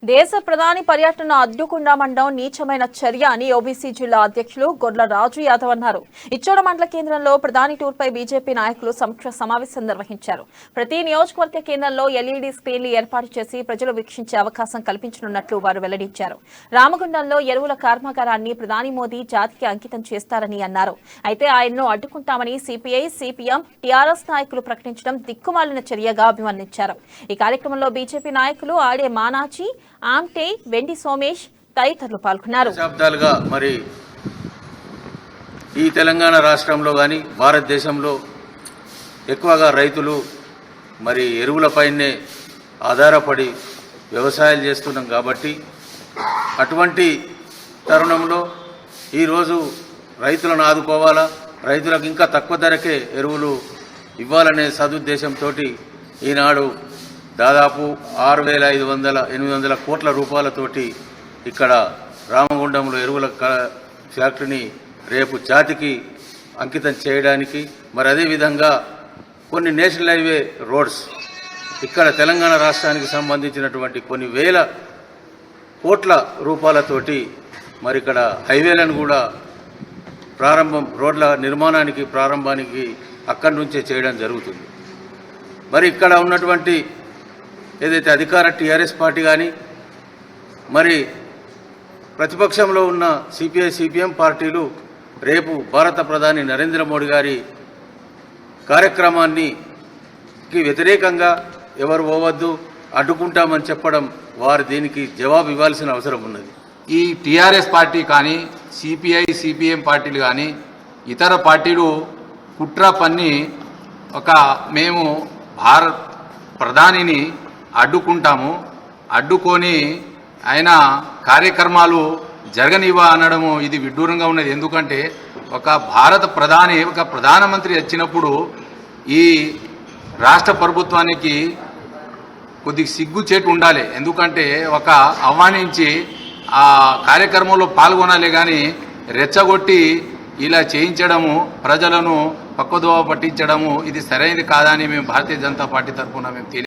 దేశ ప్రధాని పర్యటన అడ్డుకుండామండం నీచమైన చర్య అని ఓబీసీ జిల్లా అధ్యక్షులు గొడ్ల రాజు యాదవ్ అన్నారు. ఇచ్చోడ మండల కేంద్రంలో ప్రధాని టూర్పై బీజేపీ నాయకులు సమీక్ష సమావేశం నిర్వహించారు. ప్రతి నియోజకవర్గ కేంద్రంలో ఎల్ఈడీ స్క్రీన్లు ఏర్పాటు చేసి ప్రజలు వీక్షించే అవకాశం కల్పించనున్నట్లు వారు వెల్లడించారు. రామగుండంలో ఎరువుల కర్మాగారాన్ని ప్రధాని మోదీ జాతికి అంకితం చేస్తారని అన్నారు. అయితే ఆయన్ను అడ్డుకుంటామని సిపిఐ, సిపిఎం, టీఆర్ఎస్ నాయకులు ప్రకటించడం దిక్కుమాలిన చర్యగా అభివర్ణించారు. ఈ కార్యక్రమంలో బీజేపీ నాయకులు ఆడే మానాచి, ఆమ్టే, వెండి సోమేష్ తదితరులు పాల్గొన్నారు. దశాబ్దాలుగా మరి ఈ తెలంగాణ రాష్ట్రంలో కానీ భారతదేశంలో ఎక్కువగా రైతులు మరి ఎరువులపైనే ఆధారపడి వ్యవసాయాలు చేస్తున్నాం కాబట్టి అటువంటి తరుణంలో ఈరోజు రైతులను ఆదుకోవాలా, రైతులకు ఇంకా తక్కువ ధరకే ఎరువులు ఇవ్వాలనే సదుద్దేశంతో ఈనాడు దాదాపు 6,500-800 కోట్ల రూపాయలతోటి ఇక్కడ రామగుండంలో ఎరువుల ఫ్యాక్టరీని రేపు జాతికి అంకితం చేయడానికి, మరి అదేవిధంగా కొన్ని నేషనల్ హైవే రోడ్స్ ఇక్కడ తెలంగాణ రాష్ట్రానికి సంబంధించినటువంటి కొన్ని వేల కోట్ల రూపాయలతోటి మరి ఇక్కడ హైవేలను కూడా రోడ్ల నిర్మాణానికి ప్రారంభానికి అక్కడి నుంచే చేయడం జరుగుతుంది. మరి ఇక్కడ ఉన్నటువంటి ఏదైతే అధికార టీఆర్ఎస్ పార్టీ కానీ మరి ప్రతిపక్షంలో ఉన్న సిపిఐ, సిపిఎం పార్టీలు రేపు భారత ప్రధాని నరేంద్ర మోడీ గారి కార్యక్రమానికి వ్యతిరేకంగా ఎవరు పోవద్దు, అడ్డుకుంటామని చెప్పడం, వారు దీనికి జవాబు ఇవ్వాల్సిన అవసరం ఉన్నది. ఈ టీఆర్ఎస్ పార్టీ కానీ సిపిఐ, సిపిఎం పార్టీలు కానీ ఇతర పార్టీలు కుట్ర పన్ని మేము భారత్ ప్రధానిని అడ్డుకుంటాము, అడ్డుకొని ఆయన కార్యక్రమాలు జరగనివ్వ అనడము ఇది విడ్డూరంగా ఉన్నది. ఎందుకంటే ఒక భారత ప్రధాని, ఒక ప్రధానమంత్రి వచ్చినప్పుడు ఈ రాష్ట్ర ప్రభుత్వానికి కొద్దిగా సిగ్గుచేటు ఉండాలి. ఎందుకంటే ఒక ఆహ్వానించి ఆ కార్యక్రమంలో పాల్గొనాలి, కానీ రెచ్చగొట్టి ఇలా చేయించడము, ప్రజలను పక్కదోవ పట్టించడము ఇది సరైనది కాదని మేము భారతీయ జనతా పార్టీ తరఫున మేము